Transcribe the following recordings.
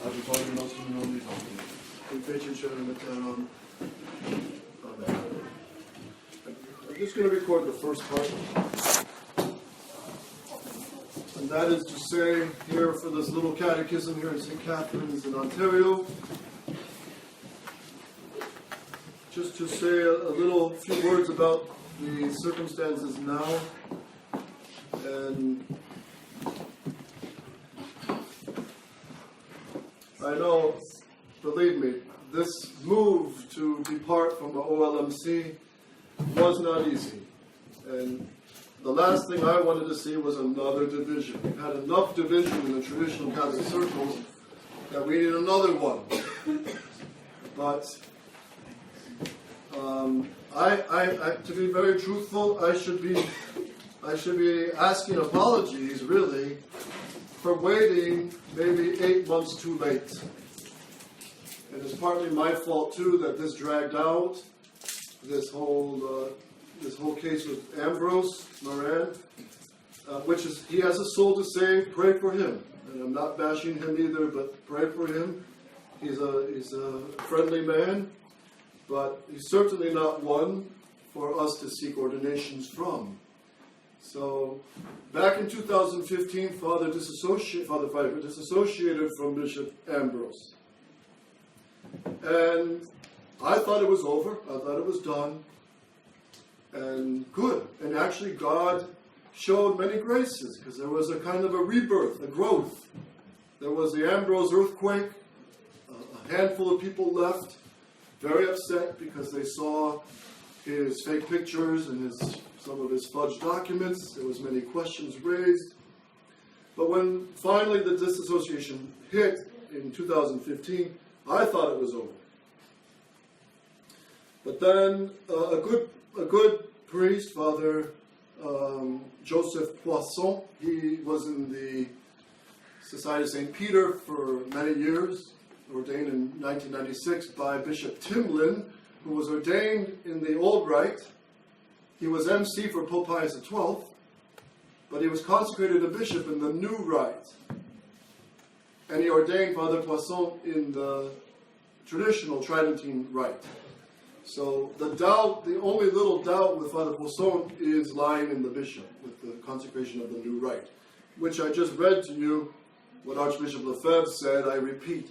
Aiutato il nostro nome di Dio. Invece c'è una metteranno. I'm just going to record the first part. And that is to say, here for this little catechism here in St. Catharine's in Ontario, just to say a few words about the circumstances now. And I know, believe me, this move to depart from the OLMC was not easy. And the last thing I wanted to see was another division. We've had enough division in the traditional Catholic circles that we need another one. But to be very truthful, I should be asking apologies, really, for waiting maybe 8 months too late. And it's partly my fault too that this dragged out. This whole case with Ambrose Moran, which is, he has a soul to save. Pray for him, and I'm not bashing him either, but pray for him. He's a friendly man, but he's certainly not one for us to seek ordinations from. So, back in 2015, Father Pfeiffer disassociated from Bishop Ambrose. And I thought it was over. I thought it was done. And good. And actually God showed many graces, because there was a kind of a rebirth, a growth. There was the Ambrose earthquake. A handful of people left, very upset because they saw his fake pictures and some of his fudged documents. There was many questions raised. But when finally the disassociation hit in 2015, I thought it was over. But then a good priest, Father Joseph Poisson, he was in the Society of St. Peter for many years, ordained in 1996 by Bishop Timlin, who was ordained in the Old Rite. He was MC for Pope Pius XII, but he was consecrated a bishop in the New Rite. And he ordained Father Poisson in the traditional Tridentine Rite. So the only little doubt with Father Poisson is lying in the bishop, with the consecration of the New Rite, which I just read to you what Archbishop Lefebvre said. I repeat,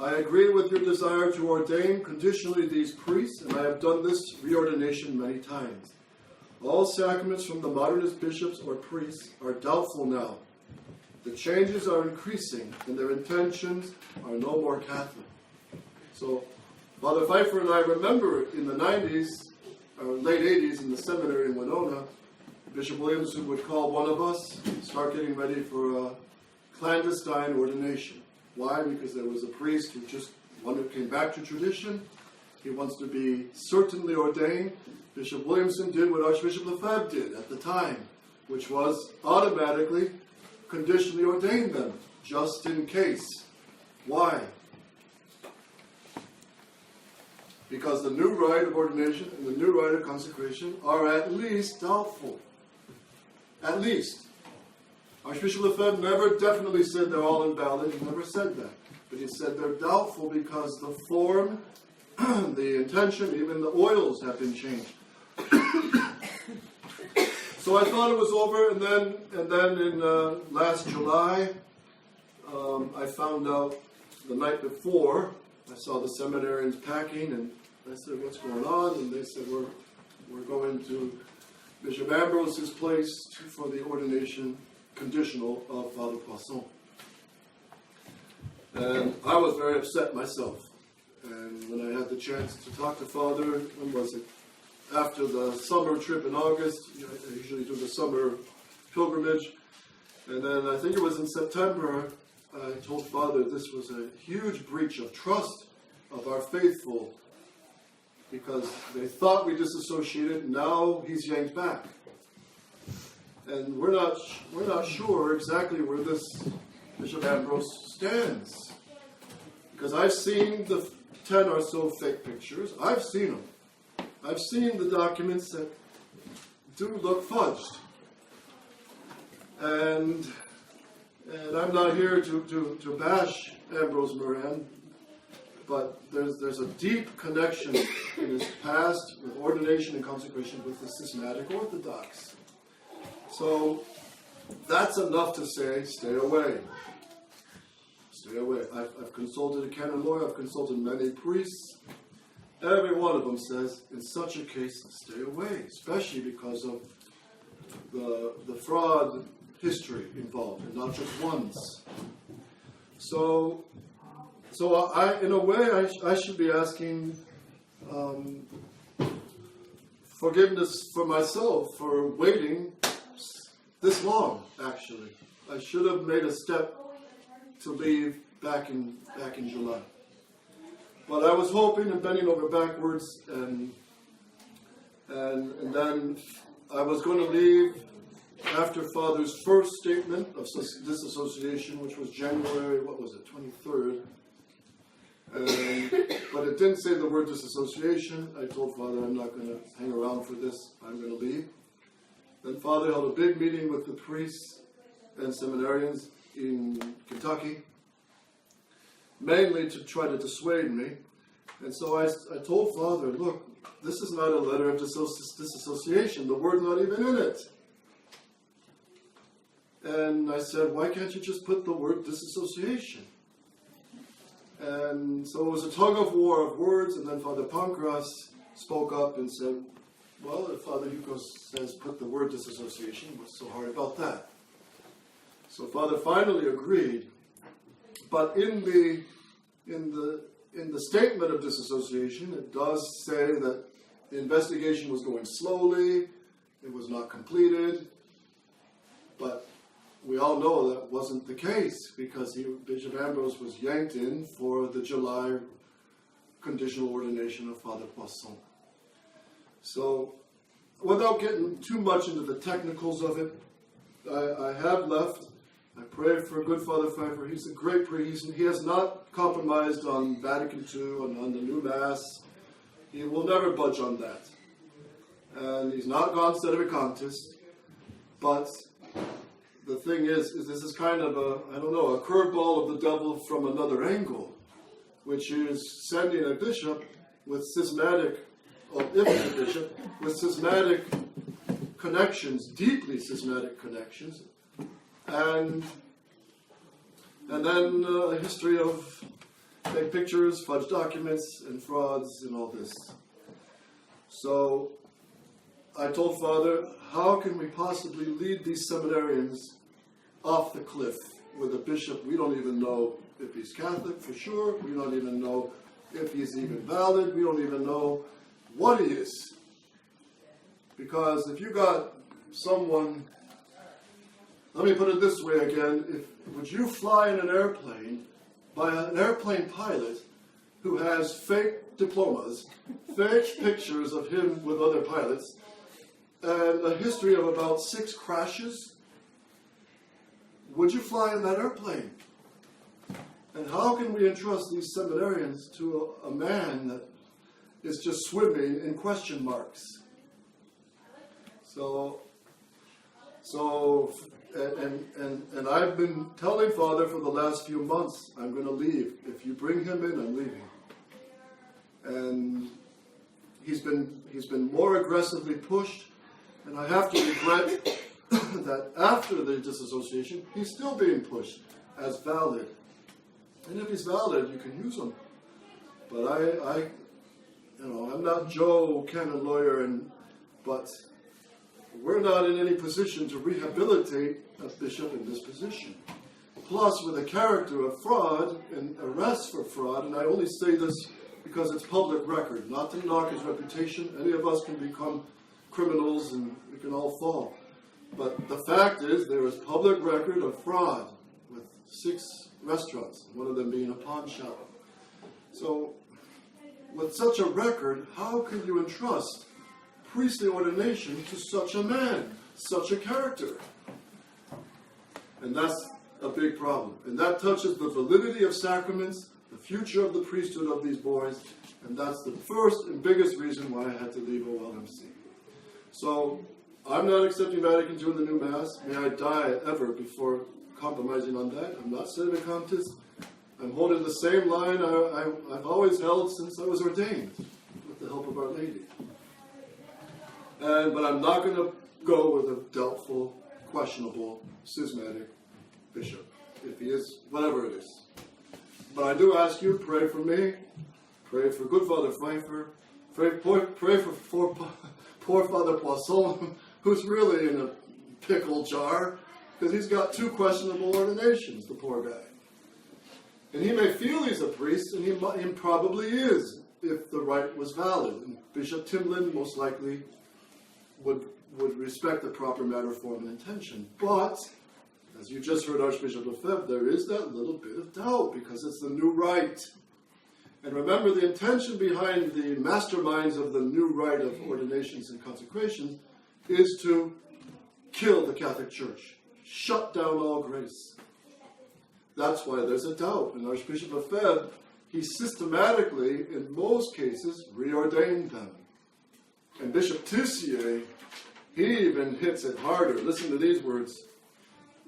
I agree with your desire to ordain conditionally these priests, and I have done this reordination many times. All sacraments from the modernist bishops or priests are doubtful now. The changes are increasing, and their intentions are no more Catholic. So, Father Pfeiffer and I remember in the 90s, or late 80s, in the seminary in Winona, Bishop Williamson would call one of us, start getting ready for a clandestine ordination. Why? Because there was a priest who came back to tradition. He wants to be certainly ordained. Bishop Williamson did what Archbishop Lefebvre did at the time, which was automatically conditionally ordain them, just in case. Why? Because the new rite of ordination and the new rite of consecration are at least doubtful. At least. Archbishop Lefebvre never definitely said they're all invalid. He never said that. But he said they're doubtful because the form, the intention, even the oils have been changed. So I thought it was over, and then in last July, I found out the night before. I saw the seminarians packing, and I said, "What's going on?" And they said, "We're going to Bishop Ambrose's place for the ordination conditional of Father Poisson." And I was very upset myself. And when I had the chance to talk to Father, when was it? After the summer trip in August, I usually do the summer pilgrimage. And then I think it was in September, I told Father this was a huge breach of trust of our faithful, because they thought we disassociated, now he's yanked back. And we're not sure exactly where this Bishop Ambrose stands. Because I've seen the 10 or so fake pictures. I've seen them. I've seen the documents that do look fudged. And And I'm not here to bash Ambrose Moran, but there's a deep connection in his past with ordination and consecration with the schismatic Orthodox. So that's enough to say, stay away. Stay away. I've consulted a canon lawyer, I've consulted many priests. Every one of them says, in such a case, stay away, especially because of the fraud history involved, and not just once. So I, in a way, I should be asking forgiveness for myself for waiting this long. Actually, I should have made a step to leave back in July. But I was hoping and bending over backwards, and then I was going to leave after Father's first statement of disassociation, which was January, 23rd. But it didn't say the word disassociation. I told Father I'm not going to hang around for this. I'm going to leave. Then Father held a big meeting with the priests and seminarians in Kentucky, mainly to try to dissuade me. And so I told Father, look, this is not a letter of disassociation. The word's not even in it. And I said, why can't you just put the word disassociation? And so it was a tug of war of words, and then Father Pancras spoke up and said, well, if Father Hewko says put the word disassociation, what's so hard about that? So Father finally agreed, but in the statement of disassociation, it does say that the investigation was going slowly, it was not completed, but we all know that wasn't the case, because Bishop Ambrose was yanked in for the July conditional ordination of Father Poisson. So, without getting too much into the technicals of it, I have left. I pray for good Father Pfeiffer. He's a great priest. He has not compromised on Vatican II and on the new Mass. He will never budge on that. And he's not gone sedevacantis. But the thing is this is kind of a curveball of the devil from another angle, which is sending a bishop with schismatic, or if it's a bishop, with schismatic connections, deeply schismatic connections, and then a history of fake pictures, fudged documents, and frauds, and all this. So I told Father, how can we possibly lead these seminarians off the cliff with a bishop? We don't even know if he's Catholic for sure. We don't even know if he's even valid. We don't even know what he is. Because if you got someone, let me put it this way again, would you fly in an airplane by an airplane pilot who has fake diplomas, fake pictures of him with other pilots, and a history of about 6 crashes? Would you fly in that airplane? And how can we entrust these seminarians to a man that is just swimming in question marks? And I've been telling Father for the last few months, I'm going to leave. If you bring him in, I'm leaving. And he's been more aggressively pushed, and I have to regret that after the disassociation, he's still being pushed as valid. And if he's valid, you can use him. But I'm not Joe, canon lawyer, but we're not in any position to rehabilitate a bishop in this position. Plus, with a character of fraud and arrest for fraud, and I only say this because it's public record, not to knock his reputation. Any of us can become criminals and we can all fall. But the fact is, there is public record of fraud with 6 restaurants, one of them being a pawn shop. So, with such a record, how can you entrust priestly ordination to such a man, such a character? And that's a big problem. And that touches the validity of sacraments, the future of the priesthood of these boys, and that's the first and biggest reason why I had to leave OLMC. So, I'm not accepting Vatican II in the new Mass. May I die ever before compromising on that. I'm not sedevacantist. I'm holding the same line I've always held since I was ordained, with the help of Our Lady. But I'm not going to go with a doubtful, questionable, schismatic bishop, if he is, whatever it is. But I do ask you, pray for me, pray for good Father Pfeiffer, pray for poor Father Poisson, who's really in a pickle jar, because he's got 2 questionable ordinations, the poor guy. And he may feel he's a priest, and he probably is, if the rite was valid. And Bishop Timlin most likely would respect the proper matter, form, and intention. But, as you just heard Archbishop Lefebvre, there is that little bit of doubt, because it's the new rite. And remember, the intention behind the masterminds of the new rite of ordinations and consecrations is to kill the Catholic Church, shut down all grace. That's why there's a doubt. And Archbishop Lefebvre, he systematically, in most cases, reordained them. And Bishop Tissier, he even hits it harder. Listen to these words.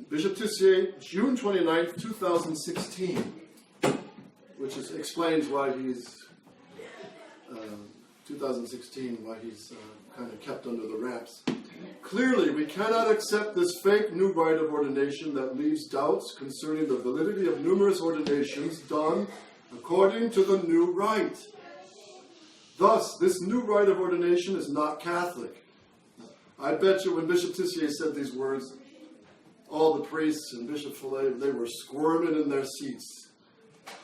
Bishop Tissier, June 29th, 2016, which explains why he's, 2016, why he's kind of kept under the wraps. Clearly, we cannot accept this fake new rite of ordination that leaves doubts concerning the validity of numerous ordinations done according to the new rite. Thus, this new rite of ordination is not Catholic. I bet you when Bishop Tissier said these words, all the priests and Bishop Fillet, they were squirming in their seats,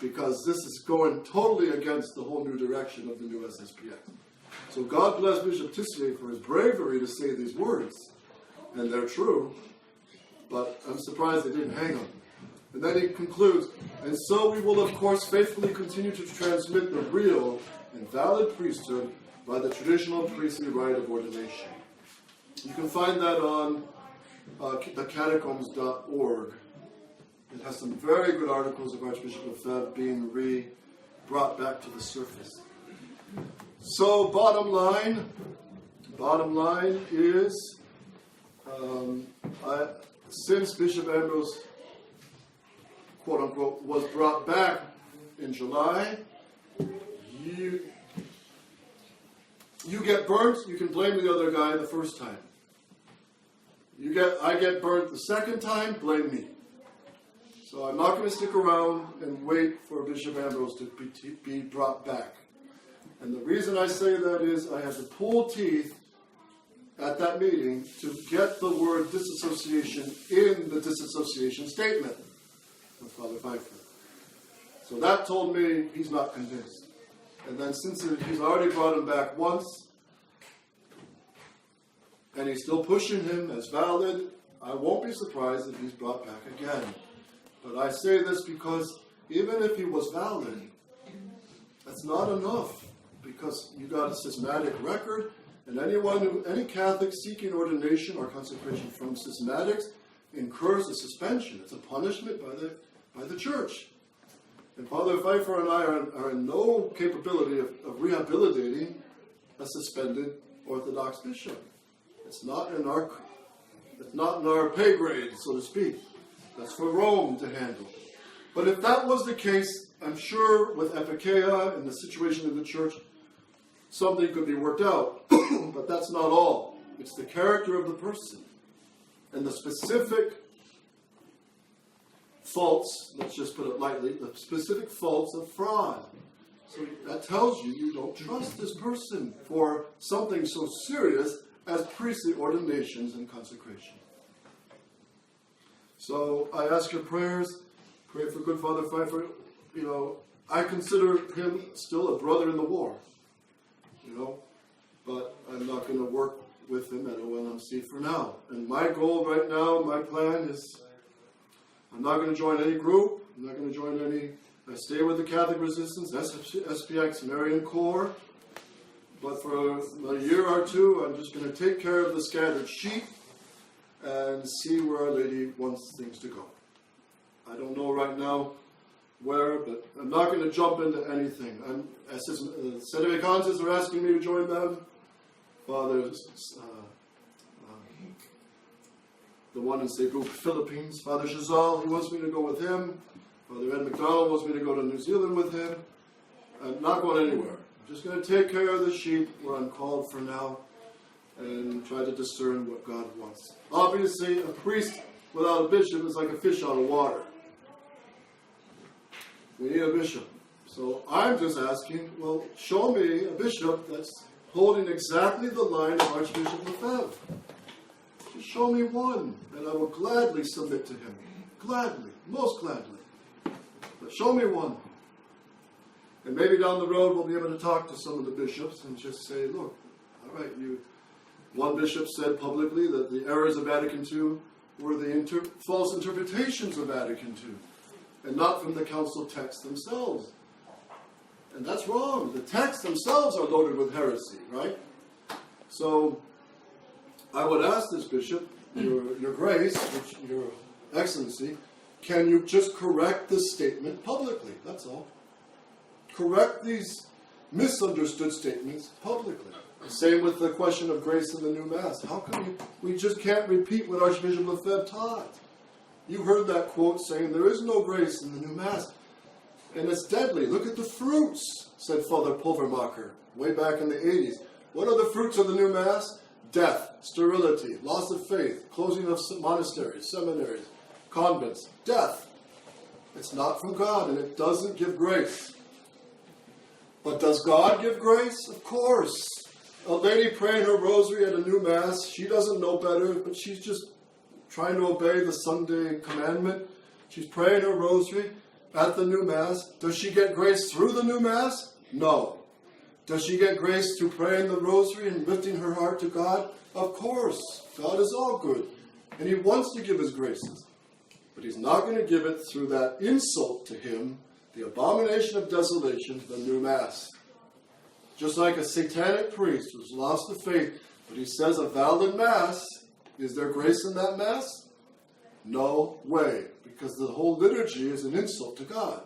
because this is going totally against the whole new direction of the new SSPX. So God bless Bishop Tissier for his bravery to say these words, and they're true, but I'm surprised they didn't hang on. And then he concludes, and so we will of course faithfully continue to transmit the real and valid priesthood by the traditional priestly rite of ordination. You can find that on the catacombs.org. It has some very good articles of Archbishop Lefebvre being brought back to the surface. So, bottom line is, since Bishop Ambrose, quote unquote, was brought back in July, you get burnt, you can blame the other guy the first time. I get burnt the second time, blame me. So I'm not going to stick around and wait for Bishop Ambrose to be brought back. And the reason I say that is I had to pull teeth at that meeting to get the word disassociation in the disassociation statement with Father Pfeiffer. So that told me he's not convinced. And then since he's already brought him back once, and he's still pushing him as valid, I won't be surprised if he's brought back again. But I say this because even if he was valid, that's not enough, because you got a schismatic record, and any Catholic seeking ordination or consecration from schismatics incurs a suspension. It's a punishment by the Church. And Father Pfeiffer and I are in no capability of rehabilitating a suspended Orthodox bishop. It's not in our pay grade, so to speak. That's for Rome to handle. But if that was the case, I'm sure with Epikeia and the situation in the Church, something could be worked out. But that's not all. It's the character of the person and the specific faults, let's just put it lightly, the specific faults of fraud. So that tells you don't trust this person for something so serious as priestly ordinations and consecration. So I ask your prayers. Pray for good Father Pfeiffer. I consider him still a brother in the war. But I'm not going to work with him at OLMC for now. And my goal right now, my plan is, I'm not going to join any group. I'm not going to join any. I stay with the Catholic Resistance, SSPX, Marian Corps. But for a year or two, I'm just going to take care of the scattered sheep and see where Our Lady wants things to go. I don't know right now where, but I'm not going to jump into anything. Sedevacantists are asking me to join them. Father the one in Cebu, Philippines. Father Chazal, he wants me to go with him. Father Ed McDonald wants me to go to New Zealand with him. I'm not going anywhere. I'm just going to take care of the sheep where I'm called for now and try to discern what God wants. Obviously, a priest without a bishop is like a fish out of water. We need a bishop. So I'm just asking, well, show me a bishop that's holding exactly the line of Archbishop Lefebvre. Just show me one, and I will gladly submit to him. Gladly, most gladly. But show me one. And maybe down the road we'll be able to talk to some of the bishops and just say, look, all right, one bishop said publicly that the errors of Vatican II were the false interpretations of Vatican II, and not from the council texts themselves. And that's wrong. The texts themselves are loaded with heresy, right? So I would ask this bishop, Your Grace, Your Excellency, can you just correct this statement publicly? That's all. Correct these misunderstood statements publicly. Same with the question of grace in the new Mass. How come we just can't repeat what Archbishop Lefebvre taught? You heard that quote saying there is no grace in the new Mass. And it's deadly. Look at the fruits, said Father Pulvermacher way back in the 80s. What are the fruits of the new Mass? Death, sterility, loss of faith, closing of monasteries, seminaries, convents. Death. It's not from God, and it doesn't give grace. But does God give grace? Of course. A lady praying her rosary at a new Mass, she doesn't know better, but she's just trying to obey the Sunday commandment. She's praying her rosary at the new Mass. Does she get grace through the new Mass? No. Does she get grace through praying the rosary and lifting her heart to God? Of course. God is all good, and He wants to give His graces. But He's not going to give it through that insult to Him, the abomination of desolation, the new Mass. Just like a satanic priest who's lost the faith, but he says a valid Mass, is there grace in that Mass? No way, because the whole liturgy is an insult to God.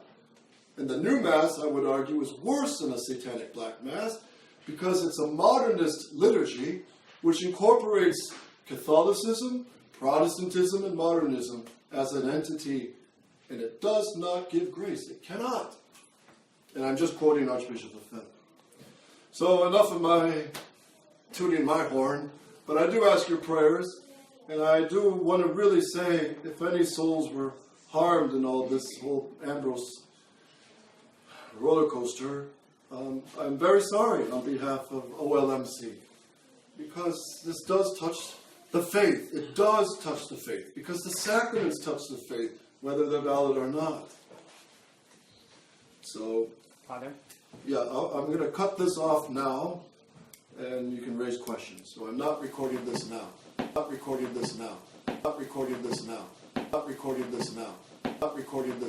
And the new Mass, I would argue, is worse than a satanic black Mass, because it's a modernist liturgy which incorporates Catholicism, Protestantism, and modernism as an entity, and it does not give grace. It cannot. And I'm just quoting Archbishop Lefebvre. So enough of my tooting my horn, but I do ask your prayers, and I do want to really say, if any souls were harmed in all this whole Ambrose roller coaster, I'm very sorry on behalf of OLMC, because this does touch the faith. It does touch the faith, because the sacraments touch the faith, whether they're valid or not. So, Father? Yeah, I'm going to cut this off now, and you can raise questions. So I'm not recording this now. Not recording this now. Not recording this now. Not recording this now. Not recording this.